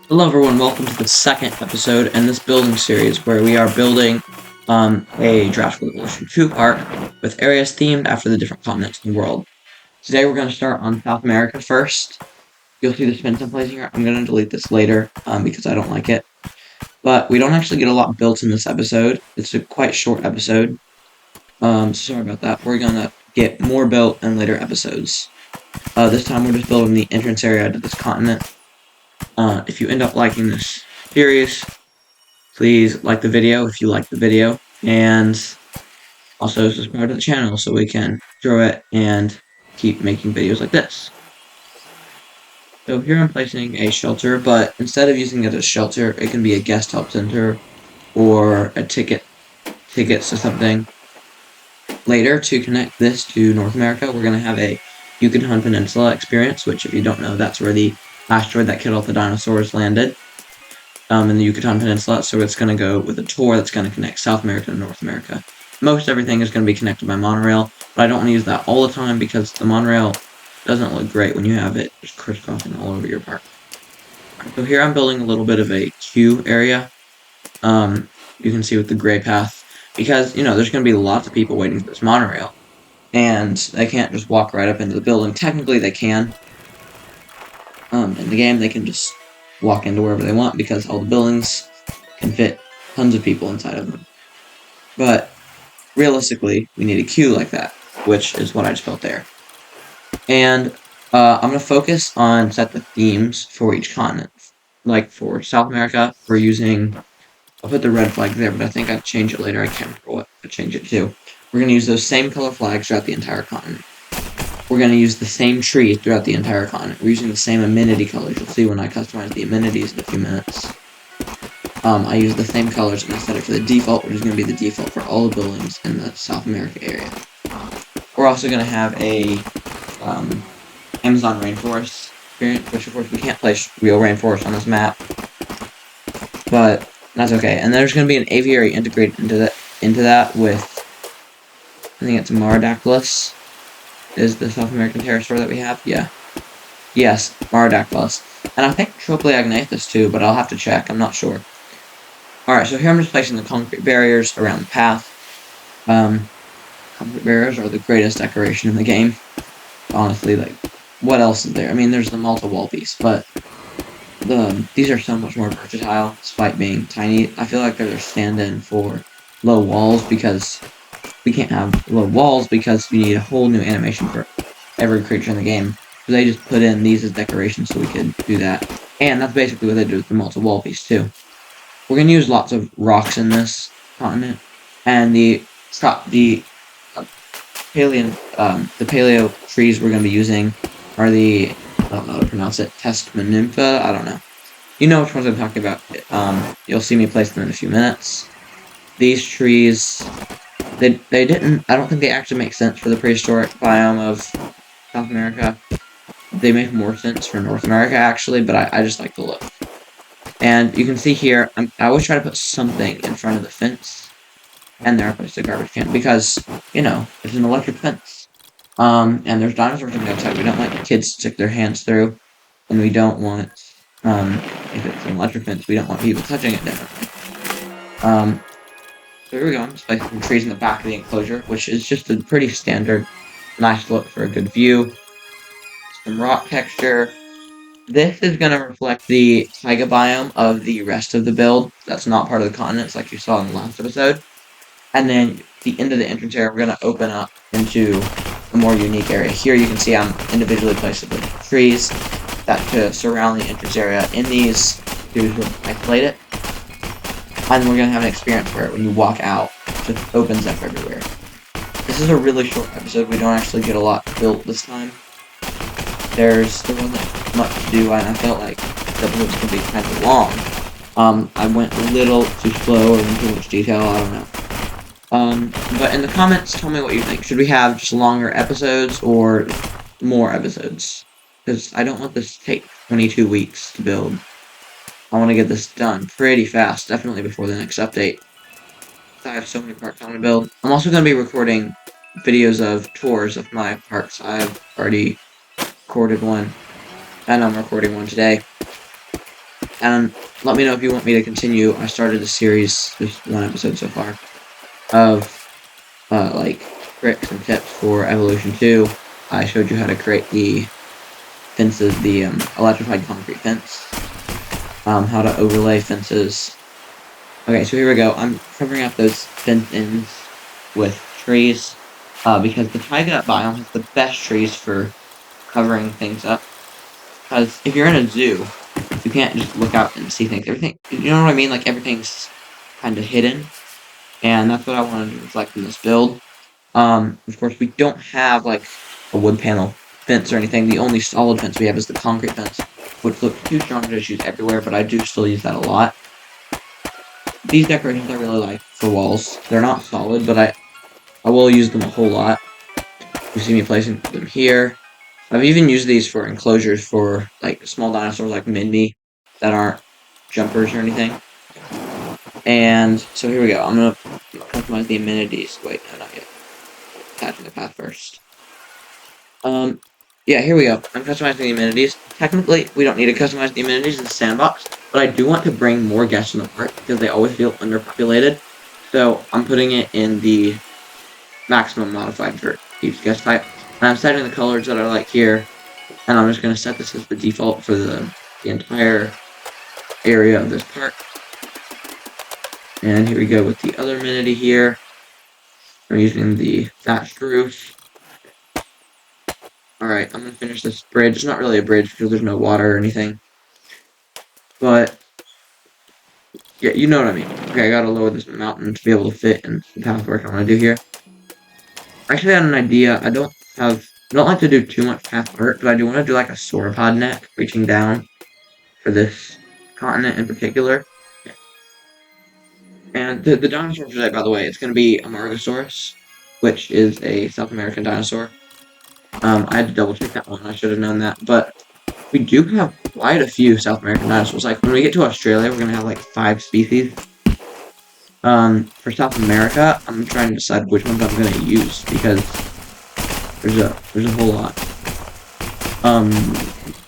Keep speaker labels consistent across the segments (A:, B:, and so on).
A: Hello everyone, welcome to the second episode in this building series where we are building a Jurassic World Evolution 2 park with areas themed after the different continents in the world. Today we're going to start on South America first. You'll see the spin template here. I'm going to delete this later because I don't like it. But we don't actually get a lot built in this episode. It's a quite short episode. Sorry about that. We're going to get more built in later episodes. This time we're just building the entrance area to this continent. If you end up liking this series, please like the video if you like the video, and also subscribe to the channel so we can grow it and keep making videos like this. So here I'm placing a shelter, but instead of using it as a shelter, it can be a guest help center or a tickets to something. Later, to connect this to North America, we're going to have a Yucatan Peninsula experience, which if you don't know, that's where the asteroid that killed off the dinosaurs landed. In the Yucatan Peninsula, so it's going to go with a tour that's going to connect South America and North America. Most everything is going to be connected by monorail, but I don't want to use that all the time because the monorail doesn't look great when you have it just crisscrossing all over your park. Right, so here I'm building a little bit of a queue area. You can see with the gray path, because, there's going to be lots of people waiting for this monorail, and they can't just walk right up into the building. Technically, they can. In the game, they can just walk into wherever they want because all the buildings can fit tons of people inside of them. But realistically, we need a queue like that, which is what I just built there. And I'm going to focus on set the themes for each continent. Like for South America, we're using, I'll put the red flag there, but I think I'll change it later. I can't remember what to change it to. We're going to use those same color flags throughout the entire continent. We're going to use the same tree throughout the entire continent. We're using the same amenity colors. You'll see when I customize the amenities in a few minutes. I use the same colors and I set it for the default, which is going to be the default for all the buildings in the South America area. We're also going to have a Amazon rainforest experience, which of course we can't place real rainforest on this map, but that's okay. And there's going to be an aviary integrated into that with, I think it's Marodactylus. Is the South American pterosaur that we have? Yeah. Yes, Marodactylus. And I think Tropleognathus too, but I'll have to check. I'm not sure. Alright, so here I'm just placing the concrete barriers around the path. Concrete barriers are the greatest decoration in the game. Honestly, like, what else is there? I mean, there's the multi-wall piece, but these are so much more versatile, despite being tiny. I feel like they're their stand-in for low walls, because we can't have low walls because we need a whole new animation for every creature in the game. So they just put in these as decorations so we could do that. And that's basically what they do with the multi-wall piece too. We're going to use lots of rocks in this continent. And the paleo trees we're going to be using are the, I don't know how to pronounce it, Testamenympha? I don't know. You know which ones I'm talking about. You'll see me place them in a few minutes. These trees, they didn't, I don't think they actually make sense for the prehistoric biome of South America. They make more sense for North America, actually, but I just like the look. And you can see here, I always try to put something in front of the fence, and there I placed a garbage can, because, it's an electric fence. And there's dinosaurs on the outside. We don't want kids to stick their hands through, and we don't want, if it's an electric fence, we don't want people touching it, definitely. So here we go, I'm just placing some trees in the back of the enclosure, which is just a pretty standard, nice look for a good view. Some rock texture. This is going to reflect the taiga biome of the rest of the build. That's not part of the continents like you saw in the last episode. And then the end of the entrance area, we're going to open up into a more unique area. Here you can see I'm individually placed with trees that surround the entrance area. In these, to isolate it. And we're going to have an experience where when you walk out, it just opens up everywhere. This is a really short episode. We don't actually get a lot built this time. There wasn't much to do, and I felt like the episode was going to be kind of long. I went a little too slow or in too much detail, I don't know. But in the comments, tell me what you think. Should we have just longer episodes or more episodes? Because I don't want this to take 22 weeks to build. I want to get this done pretty fast, definitely before the next update. I have so many parks I want to build. I'm also going to be recording videos of tours of my parks. I've already recorded one, and I'm recording one today. And let me know if you want me to continue. I started a series, just one episode so far, of like tricks and tips for Evolution 2. I showed you how to create the fences, the electrified concrete fence, how to overlay fences. Okay, so here we go. I'm covering up those fence ends with trees, because the taiga biome has the best trees for covering things up. Because if you're in a zoo, you can't just look out and see things. Everything, you know what I mean? Like, everything's kind of hidden, and that's what I wanted to reflect in this build. Of course, we don't have, like, a wood panel fence or anything. The only solid fence we have is the concrete fence, which looks too strong to just use everywhere, but I do still use that a lot. These decorations I really like for walls. They're not solid, but I will use them a whole lot. You see me placing them here. I've even used these for enclosures for, like, small dinosaurs like Mindy that aren't jumpers or anything. And so here we go. I'm going to customize the amenities. Wait, no, not yet. Attaching the path first. Yeah, here we go. I'm customizing the amenities. Technically, we don't need to customize the amenities in the sandbox, but I do want to bring more guests in the park because they always feel underpopulated. So I'm putting it in the maximum modified for each guest type. And I'm setting the colors that I like here, and I'm just going to set this as the default for the entire area of this park. And here we go with the other amenity here. We're using the thatched roof. Alright, I'm going to finish this bridge. It's not really a bridge because there's no water or anything. But, yeah, you know what I mean. Okay, I gotta lower this mountain to be able to fit in the pathwork I want to do here. I actually had an idea. I don't like to do too much path art, but I do want to do like a sauropod neck reaching down for this continent in particular. And the dinosaur today, by the way, it's going to be a Margosaurus, which is a South American dinosaur. I had to double check that one. I should have known that. But we do have quite a few South American dinosaurs. Like, when we get to Australia, we're going to have like 5 species. For South America, I'm trying to decide which ones I'm going to use because there's a whole lot.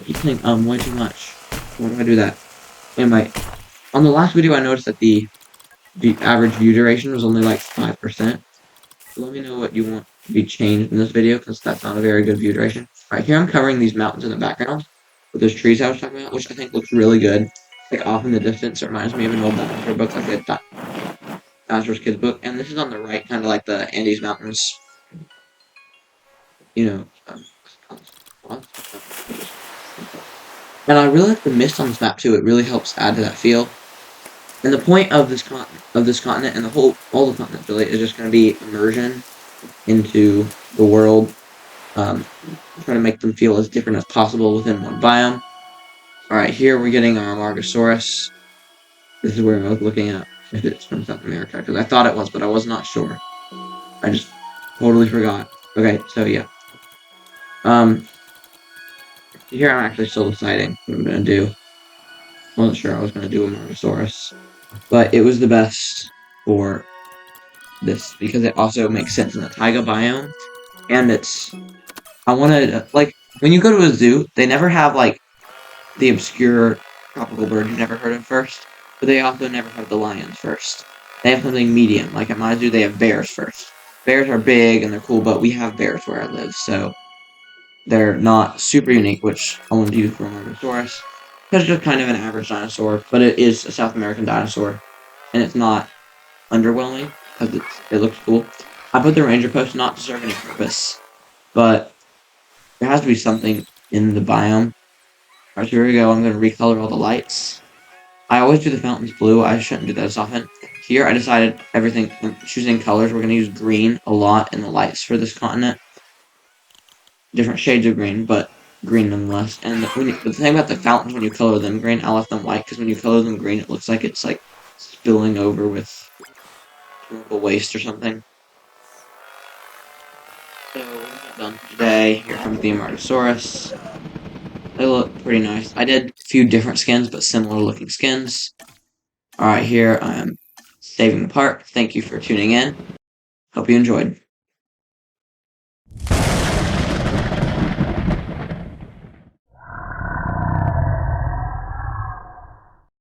A: You think way too much. Why do I do that? Anyway, on the last video, I noticed that the average view duration was only like 5%. So let me know what you want to be changed in this video, because that's not a very good view duration. Alright, here I'm covering these mountains in the background with those trees I was talking about, which I think looks really good. Like, off in the distance, it reminds me of an old dinosaur book, like a Dinosaur's Kids book. And this is on the right, kind of like the Andes Mountains. You know, and I really like the mist on this map too. It really helps add to that feel. And the point of this continent and all the continents really is just going to be immersion into the world, trying to make them feel as different as possible within one biome. Alright, here we're getting our Margosaurus. This is where I was looking at if it's from South America, because I thought it was, but I was not sure. I just totally forgot. Okay, so yeah. Here I'm actually still deciding what I'm going to do. I wasn't sure I was going to do a Margosaurus, but it was the best for this because it also makes sense in the taiga biome, and I wanted, like, when you go to a zoo, they never have, like, the obscure tropical bird you never heard of first, but they also never have the lions first. They have something medium. Like, at my zoo, they have bears first. Bears are big and they're cool, but we have bears where I live, so they're not super unique, which I wanted to use for Margosaurus. It's just kind of an average dinosaur, but it is a South American dinosaur, and it's not underwhelming, because it looks cool. I put the ranger post not to serve any purpose, but there has to be something in the biome. Alright, so here we go. I'm going to recolor all the lights. I always do the fountains blue. I shouldn't do that as often. Here, I decided everything, I'm choosing colors. We're going to use green a lot in the lights for this continent. Different shades of green, but green nonetheless. And the thing about the fountains, when you color them green, I left them white, because when you color them green, it looks like it's, like, spilling over with chemical waste or something. So, we're done for today. Here comes the Amortosaurus. They look pretty nice. I did a few different skins, but similar looking skins. Alright, here I am saving the part. Thank you for tuning in. Hope you enjoyed.